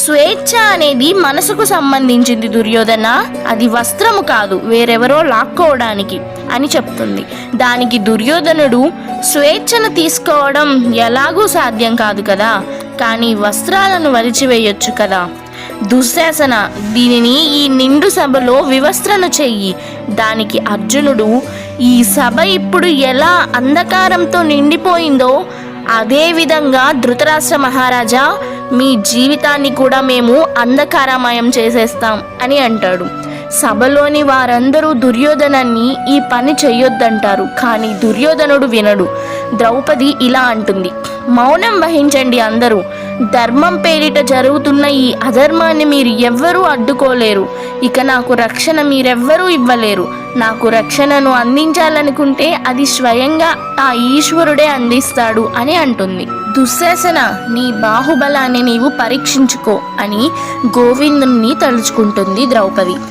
స్వేచ్ఛ అనేది మనసుకు సంబంధించింది దుర్యోధన, అది వస్త్రము కాదు వేరెవరో లాక్కోవడానికి అని చెప్తుంది. దానికి దుర్యోధనుడు స్వేచ్ఛను తీసుకోవడం ఎలాగూ సాధ్యం కాదు కదా, కానీ వస్త్రాలను వలిచివేయొచ్చు కదా. దుశ్శాసన, దీనిని ఈ నిండు సభలో వివస్త్రణ చెయ్యి. దానికి అర్జునుడు, ఈ సభ ఇప్పుడు ఎలా అంధకారంతో నిండిపోయిందో అదేవిధంగా ధృతరాష్ట్ర మహారాజా, మీ జీవితాన్ని కూడా మేము అంధకారమయం చేసేస్తాం అని అంటాడు. సభలోని వారందరూ దుర్యోధనాన్ని ఈ పని చెయ్యొద్దంటారు, కానీ దుర్యోధనుడు వినడు. ద్రౌపది ఇలా అంటుంది, మౌనం వహించండి అందరూ. ధర్మం పేరిట జరుగుతున్న ఈ అధర్మాన్ని మీరు ఎవ్వరూ అడ్డుకోలేరు. ఇక నాకు రక్షణ మీరెవ్వరూ ఇవ్వలేరు. నాకు రక్షణను అందించాలనుకుంటే అది స్వయంగా ఆ ఈశ్వరుడే అందిస్తాడు అని అంటుంది. దుశ్శాసన, నీ బాహుబలాన్ని నీవు పరీక్షించుకో అని గోవిందుని తలుచుకుంటుంది ద్రౌపది.